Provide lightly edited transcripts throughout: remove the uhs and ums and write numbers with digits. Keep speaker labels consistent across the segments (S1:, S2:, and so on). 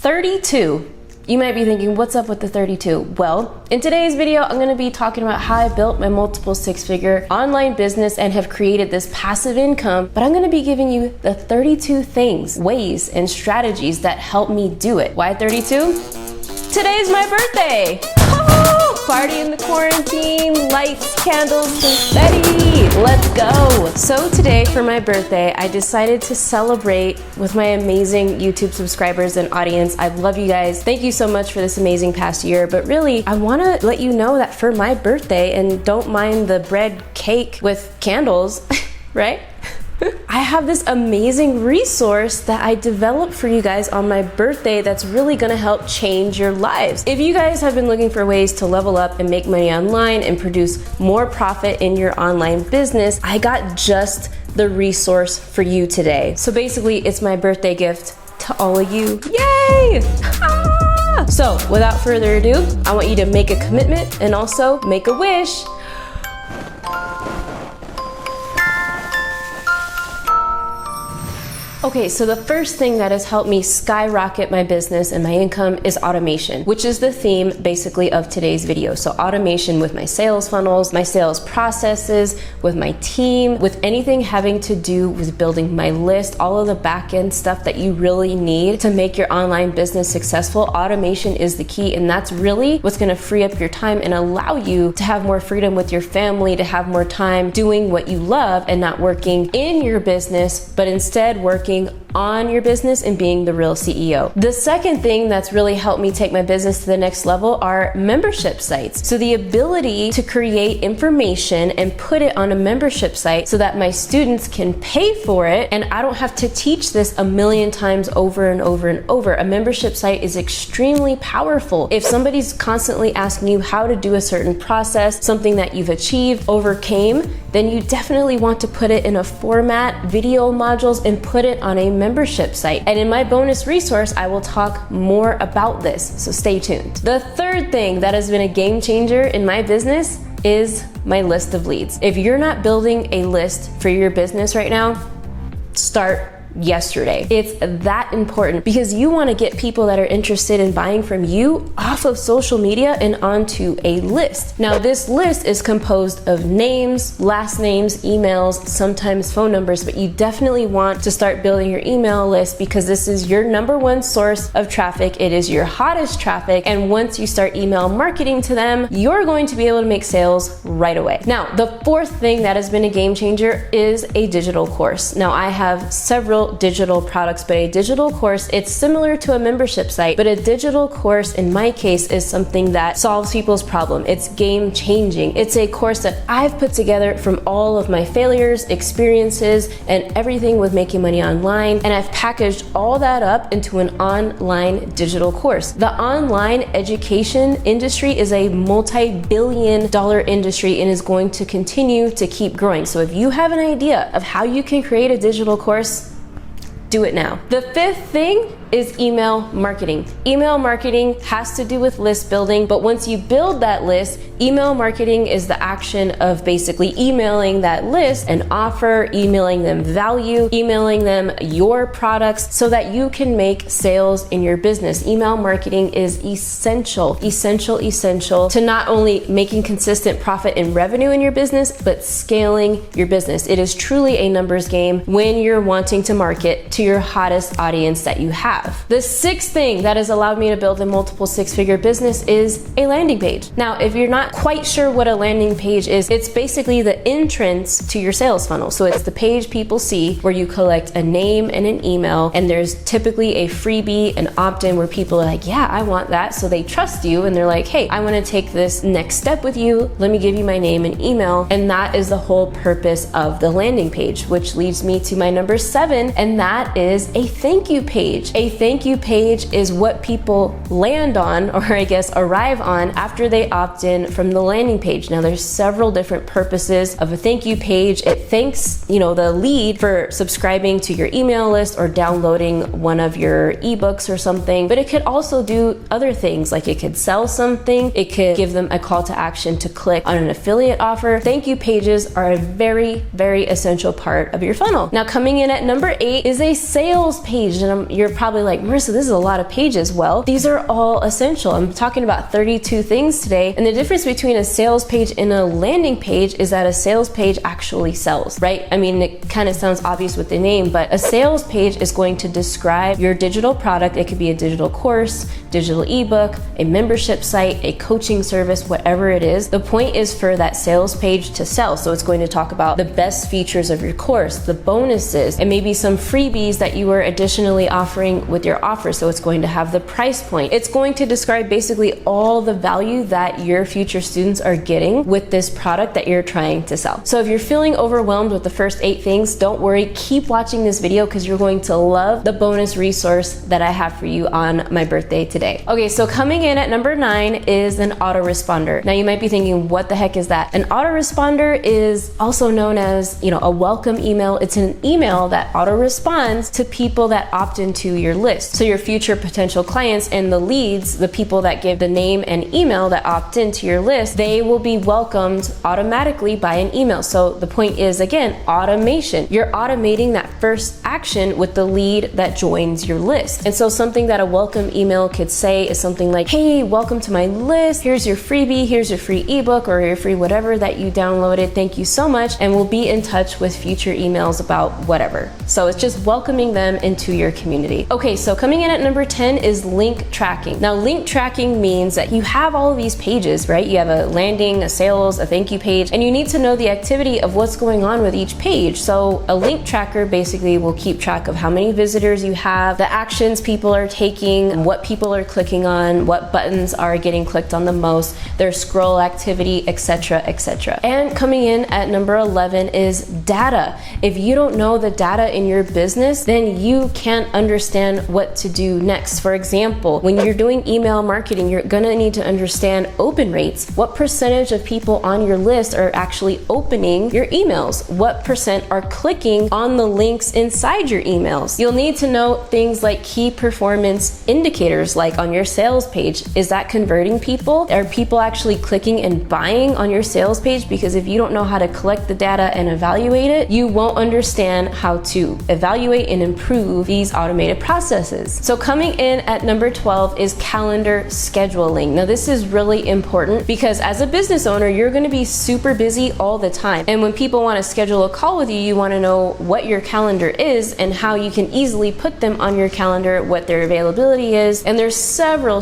S1: 32. You might be thinking, what's up with the 32? Well, in today's video, I'm gonna be talking about how I built my multiple six-figure online business and have created this passive income, but I'm gonna be giving you the 32 things, ways, and strategies that help me do it. Why 32? Today's my birthday! Oh, party in the quarantine, lights, candles, confetti, let's go! So today for my birthday, I decided to celebrate with my amazing YouTube subscribers and audience. I love you guys. Thank you so much for this amazing past year, but really, I wanna let you know that for my birthday, and don't mind the bread cake with candles, right? I have this amazing resource that I developed for you guys on my birthday that's really gonna help change your lives. If you guys have been looking for ways to level up and make money online and produce more profit in your online business, I got just the resource for you today. So basically, it's my birthday gift to all of you. Yay! Ah! So without further ado, I want you to make a commitment and also make a wish. Okay, so the first thing that has helped me skyrocket my business and my income is automation, which is the theme basically of today's video. So automation with my sales funnels, my sales processes, with my team, with anything having to do with building my list, all of the back end stuff that you really need to make your online business successful. Automation is the key, and that's really what's gonna free up your time and allow you to have more freedom with your family, to have more time doing what you love and not working in your business, but instead working on your business and being the real CEO. The second thing that's really helped me take my business to the next level are membership sites. So the ability to create information and put it on a membership site so that my students can pay for it and I don't have to teach this a million times over and over and over. A membership site is extremely powerful. If somebody's constantly asking you how to do a certain process, something that you've achieved, overcame, then you definitely want to put it in a format, video modules, and put it on a membership site. And in my bonus resource, I will talk more about this, so stay tuned. The third thing that has been a game changer in my business is my list of leads. If you're not building a list for your business right now, start yesterday. It's that important because you want to get people that are interested in buying from you off of social media and onto a list. Now, this list is composed of names, last names, emails, sometimes phone numbers, but you definitely want to start building your email list because this is your number one source of traffic. It is your hottest traffic. And once you start email marketing to them, you're going to be able to make sales right away. Now, the fourth thing that has been a game changer is a digital course. Now, I have several digital products, but a digital course, it's similar to a membership site, but a digital course in my case is something that solves people's problem. It's game changing. It's a course that I've put together from all of my failures, experiences, and everything with making money online. And I've packaged all that up into an online digital course. The online education industry is a multi-billion-dollar industry and is going to continue to keep growing. So if you have an idea of how you can create a digital course, do it now. The fifth thing is email marketing. Email marketing has to do with list building, but once you build that list, email marketing is the action of basically emailing that list an offer, emailing them value, emailing them your products so that you can make sales in your business. Email marketing is essential to not only making consistent profit and revenue in your business, but scaling your business. It is truly a numbers game when you're wanting to market to your hottest audience that you have. The sixth thing that has allowed me to build a multiple six-figure business is a landing page. Now, if you're not quite sure what a landing page is, it's basically the entrance to your sales funnel. So it's the page people see where you collect a name and an email, and there's typically a freebie, an opt-in where people are like, yeah, I want that. So they trust you and they're like, hey, I want to take this next step with you. Let me give you my name and email. And that is the whole purpose of the landing page, which leads me to my number 7, and that is a thank you page. A thank you page is what people land on, or I guess arrive on, after they opt in from the landing page. Now, there's several different purposes of a thank you page. It thanks, the lead for subscribing to your email list or downloading one of your ebooks or something, but it could also do other things, like it could sell something, it could give them a call to action to click on an affiliate offer. Thank you pages are a very, very essential part of your funnel. Now, coming in at number 8 is a sales page, and you're probably probably like, Marissa, this is a lot of pages. Well, these are all essential. I'm talking about 32 things today. And the difference between a sales page and a landing page is that a sales page actually sells, right? I mean, it kind of sounds obvious with the name, but a sales page is going to describe your digital product. It could be a digital course, digital ebook, a membership site, a coaching service, whatever it is. The point is for that sales page to sell. So it's going to talk about the best features of your course, the bonuses, and maybe some freebies that you are additionally offering with your offer. So it's going to have the price point. It's going to describe basically all the value that your future students are getting with this product that you're trying to sell. So if you're feeling overwhelmed with the first 8 things, don't worry, keep watching this video because you're going to love the bonus resource that I have for you on my birthday today. Okay, so coming in at number 9 is an autoresponder. Now you might be thinking, what the heck is that? An autoresponder is also known as, a welcome email. It's an email that auto-responds to people that opt into your list. So your future potential clients and the leads, the people that give the name and email that opt into your list, they will be welcomed automatically by an email. So the point is, again, automation. You're automating that first action with the lead that joins your list. And so something that a welcome email could say is something like, hey, welcome to my list. Here's your freebie. Here's your free ebook or your free whatever that you downloaded. Thank you so much. And we'll be in touch with future emails about whatever. So it's just welcoming them into your community. Okay, so coming in at number 10 is link tracking. Now, link tracking means that you have all of these pages, right? You have a landing, a sales, a thank you page, and you need to know the activity of what's going on with each page. So a link tracker basically will keep track of how many visitors you have, the actions people are taking, what people are clicking on, what buttons are getting clicked on the most, their scroll activity, etc., etc. And coming in at number 11 is data. If you don't know the data in your business, then you can't understand what to do next. For example, when you're doing email marketing, you're gonna need to understand open rates. What percentage of people on your list are actually opening your emails? What percent are clicking on the links inside your emails? You'll need to know things like key performance indicators, like on your sales page. Is that converting people? Are people actually clicking and buying on your sales page? Because if you don't know how to collect the data and evaluate it, you won't understand how to evaluate and improve these automated processes. So coming in at number 12 is calendar scheduling. Now this is really important because as a business owner, you're going to be super busy all the time. And when people want to schedule a call with you, you want to know what your calendar is and how you can easily put them on your calendar, what their availability is. And there's several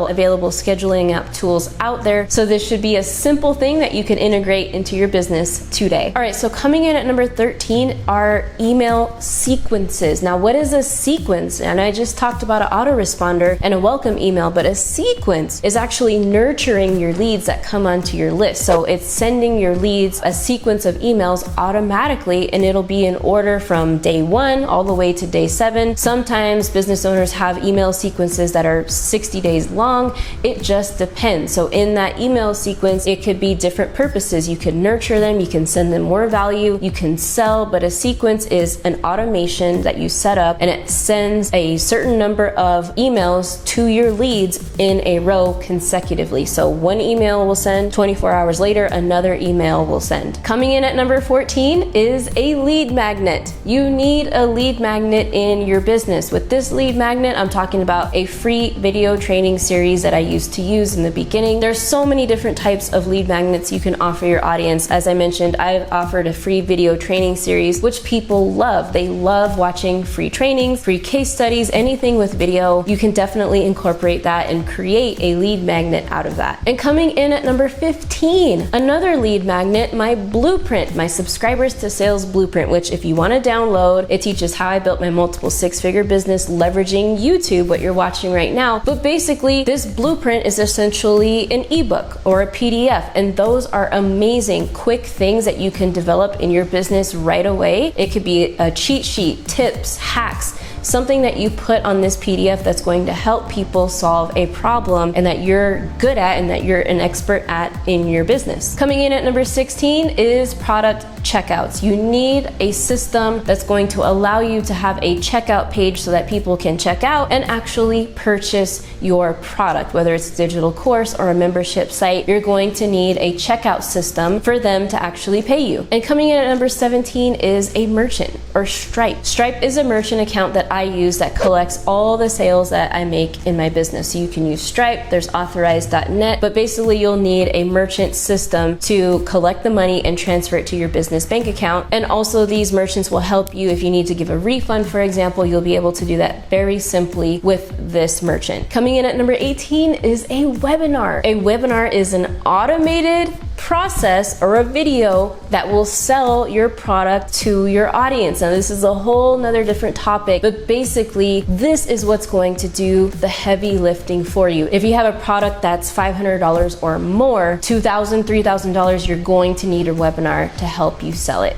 S1: available scheduling app tools out there. So this should be a simple thing that you can integrate into your business today. All right, so coming in at number 13 are email sequences. Now, what is a sequence? And I just talked about an autoresponder and a welcome email, but a sequence is actually nurturing your leads that come onto your list. So it's sending your leads a sequence of emails automatically, and it'll be in order from day 1 all the way to day 7. Sometimes business owners have email sequences that are 60 days long. It just depends. So in that email sequence, it could be different purposes. You can nurture them, you can send them more value, you can sell, but a sequence is an automation that you set up and it sends a certain number of emails to your leads in a row consecutively. So one email will send, 24 hours later, another email will send. Coming in at number 14 is a lead magnet. You need a lead magnet in your business. With this lead magnet, I'm talking about a free video training series that I used to use in the beginning. There's so many different types of lead magnets you can offer your audience. As I mentioned, I've offered a free video training series, which people love. They love watching free trainings, free case studies, anything with video. You can definitely incorporate that and create a lead magnet out of that. And coming in at number 15, another lead magnet, my blueprint, my subscribers to sales blueprint, which if you want to download, it teaches how I built my multiple 6-figure business leveraging YouTube, what you're watching right now. But basically, this blueprint is essentially an ebook or a PDF, and those are amazing, quick things that you can develop in your business right away. It could be a cheat sheet, tips, hacks, something that you put on this PDF that's going to help people solve a problem and that you're good at and that you're an expert at in your business. Coming in at number 16 is product checkouts. You need a system that's going to allow you to have a checkout page so that people can check out and actually purchase your product. Whether it's a digital course or a membership site, you're going to need a checkout system for them to actually pay you. And coming in at number 17 is a merchant. or Stripe. Stripe is a merchant account that I use that collects all the sales that I make in my business. So you can use Stripe, there's authorized.net, but basically you'll need a merchant system to collect the money and transfer it to your business bank account. And also these merchants will help you if you need to give a refund, for example, you'll be able to do that very simply with this merchant. Coming in at number 18 is a webinar. A webinar is an automated process or a video that will sell your product to your audience. Now this is a whole nother different topic, but basically this is what's going to do the heavy lifting for you. If you have a product that's $500 or more, $2,000, $3,000, you're going to need a webinar to help you sell it.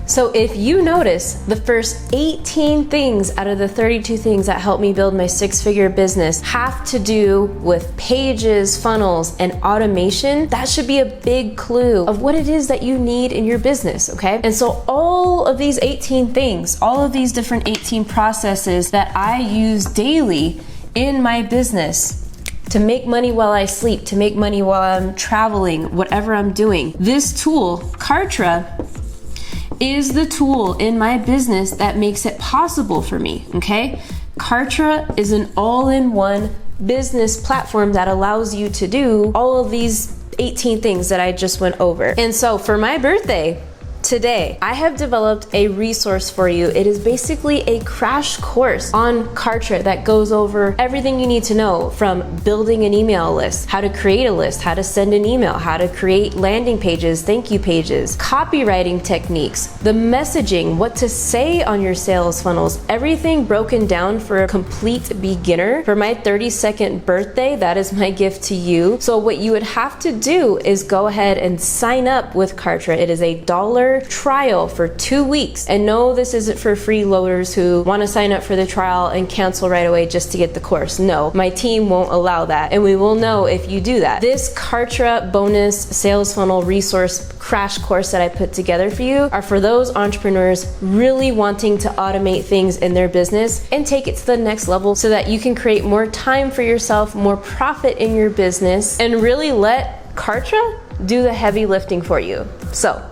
S1: So if you notice, the first 18 things out of the 32 things that helped me build my six-figure business have to do with pages, funnels, and automation, that should be a big clue of what it is that you need in your business, okay? And so all of these 18 things, all of these different 18 processes that I use daily in my business to make money while I sleep, to make money while I'm traveling, whatever I'm doing, this tool, Kartra, is the tool in my business that makes it possible for me, okay? Kartra is an all-in-one business platform that allows you to do all of these 18 things that I just went over. And so for my birthday, today, I have developed a resource for you. It is basically a crash course on Kartra that goes over everything you need to know, from building an email list, how to create a list, how to send an email, how to create landing pages, thank you pages, copywriting techniques, the messaging, what to say on your sales funnels, everything broken down for a complete beginner. For my 32nd birthday, that is my gift to you. So what you would have to do is go ahead and sign up with Kartra. It is $1 trial for 2 weeks. And no, this isn't for freeloaders who want to sign up for the trial and cancel right away just to get the course. No, my team won't allow that. And we will know if you do that. This Kartra bonus sales funnel resource crash course that I put together for you are for those entrepreneurs really wanting to automate things in their business and take it to the next level so that you can create more time for yourself, more profit in your business, and really let Kartra do the heavy lifting for you. So,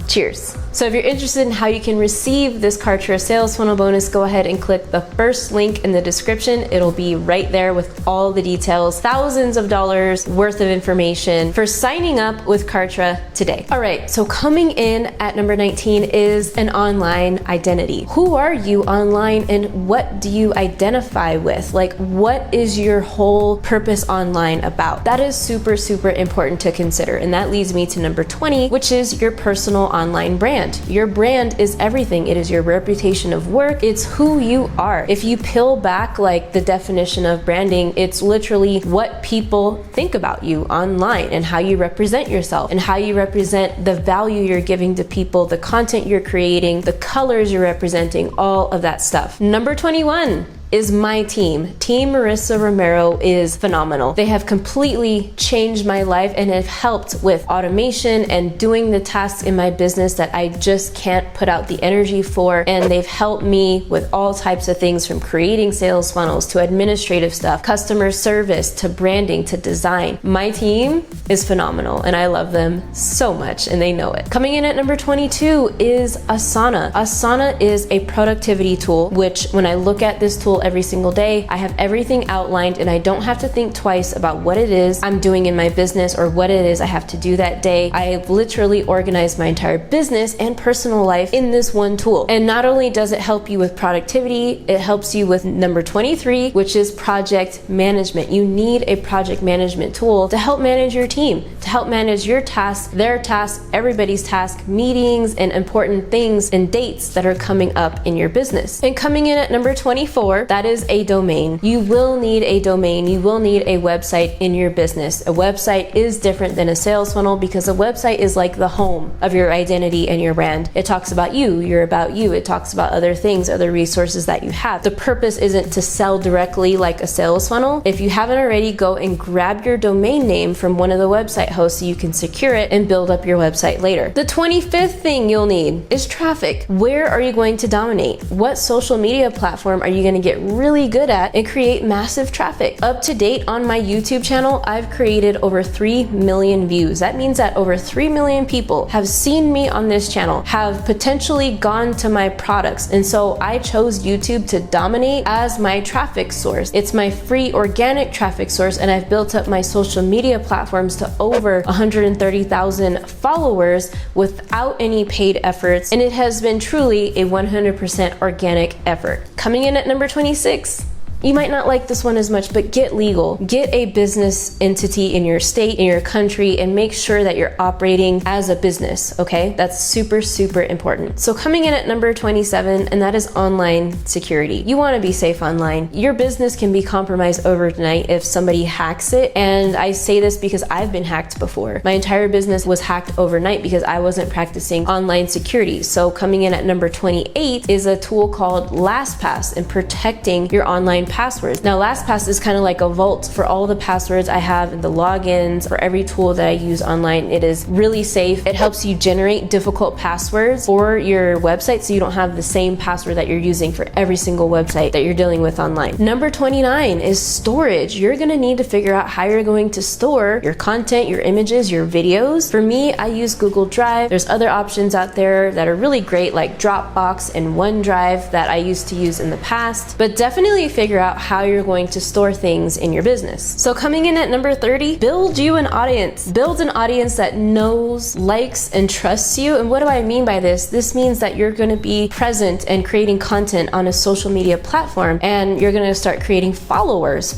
S1: cheers. So if you're interested in how you can receive this Kartra sales funnel bonus, go ahead and click the first link in the description. It'll be right there with all the details, thousands of dollars worth of information for signing up with Kartra today. All right, so coming in at number 19 is an online identity. Who are you online and what do you identify with? Like, what is your whole purpose online about? That is super, super important to consider. And that leads me to number 20, which is your personal online brand. Your brand is everything. It is your reputation of work. It's who you are. If you peel back like the definition of branding, it's literally what people think about you online and how you represent yourself and how you represent the value you're giving to people, the content you're creating, the colors you're representing, all of that stuff. Number 21 is my team. Team Marissa Romero is phenomenal. They have completely changed my life and have helped with automation and doing the tasks in my business that I just can't put out the energy for. And they've helped me with all types of things, from creating sales funnels to administrative stuff, customer service to branding to design. My team is phenomenal and I love them so much and they know it. Coming in at number 22 is Asana. Asana is a productivity tool, which when I look at this tool every single day, I have everything outlined and I don't have to think twice about what it is I'm doing in my business or what it is I have to do that day. I have literally organized my entire business and personal life in this one tool. And not only does it help you with productivity, it helps you with number 23, which is project management. You need a project management tool to help manage your team, to help manage your tasks, their tasks, everybody's tasks, meetings, and important things and dates that are coming up in your business. And coming in at number 24, that is a domain. You will need a domain. You will need a website in your business. A website is different than a sales funnel because a website is like the home of your identity and your brand. It talks about you, you're about you. It talks about other things, other resources that you have. The purpose isn't to sell directly like a sales funnel. If you haven't already, go and grab your domain name from one of the website hosts so you can secure it and build up your website later. The 25th thing you'll need is traffic. Where are you going to dominate? What social media platform are you going to get get really good at and create massive traffic. Up to date on my YouTube channel, I've created over 3 million views. That means that over 3 million people have seen me on this channel, have potentially gone to my products. And so I chose YouTube to dominate as my traffic source. It's my free organic traffic source, and I've built up my social media platforms to over 130,000 followers without any paid efforts. And it has been truly a 100% organic effort. Coming in at number 26. You might not like this one as much, but get legal. Get a business entity in your state, in your country, and make sure that you're operating as a business, okay? That's super, super important. So coming in at number 27, and that is online security. You wanna be safe online. Your business can be compromised overnight if somebody hacks it, and I say this because I've been hacked before. My entire business was hacked overnight because I wasn't practicing online security. So coming in at number 28 is a tool called LastPass and protecting your online passwords. Now, LastPass is kind of like a vault for all the passwords I have and the logins for every tool that I use online. It is really safe. It helps you generate difficult passwords for your website so you don't have the same password that you're using for every single website that you're dealing with online. Number 29 is storage. You're gonna need to figure out how you're going to store your content, your images, your videos. For me, I use Google Drive. There's other options out there that are really great, like Dropbox and OneDrive that I used to use in the past, but definitely figure out how you're going to store things in your business. So coming in at number 30, build you an audience. Build an audience that knows, likes, and trusts you. And what do I mean by this? This means that you're going to be present and creating content on a social media platform, and you're going to start creating followers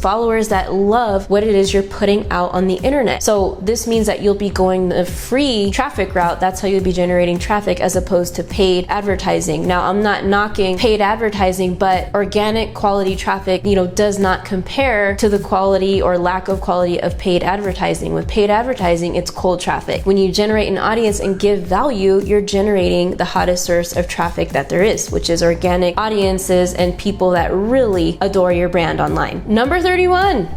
S1: that love what it is you're putting out on the internet. So this means that you'll be going the free traffic route. That's how you'll be generating traffic as opposed to paid advertising. Now, I'm not knocking paid advertising, but organic quality traffic, does not compare to the quality or lack of quality of paid advertising. With paid advertising, it's cold traffic. When you generate an audience and give value, you're generating the hottest source of traffic that there is, which is organic audiences and people that really adore your brand online. Number 31.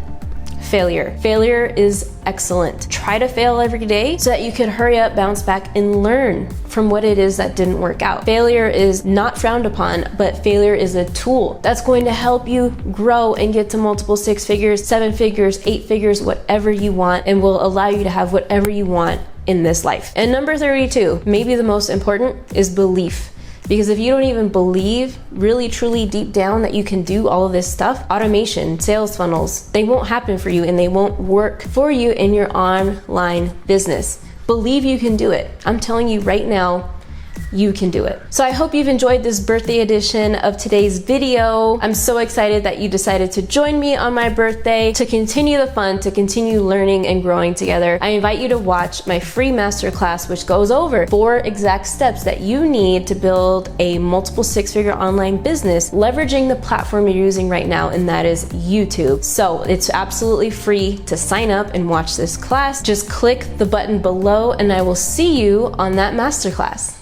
S1: Failure. Failure is excellent. Try to fail every day so that you can hurry up, bounce back, and learn from what it is that didn't work out. Failure is not frowned upon, but failure is a tool that's going to help you grow and get to multiple 6 figures, 7 figures, 8 figures, whatever you want, and will allow you to have whatever you want in this life. And number 32, maybe the most important, is belief. Because if you don't even believe really truly deep down that you can do all of this stuff, automation, sales funnels, they won't happen for you and they won't work for you in your online business. Believe you can do it. I'm telling you right now, you can do it. So I hope you've enjoyed this birthday edition of today's video. I'm so excited that you decided to join me on my birthday to continue the fun, to continue learning and growing together. I invite you to watch my free masterclass, which goes over 4 exact steps that you need to build a multiple 6-figure online business, leveraging the platform you're using right now, and that is YouTube. So it's absolutely free to sign up and watch this class. Just click the button below and I will see you on that masterclass.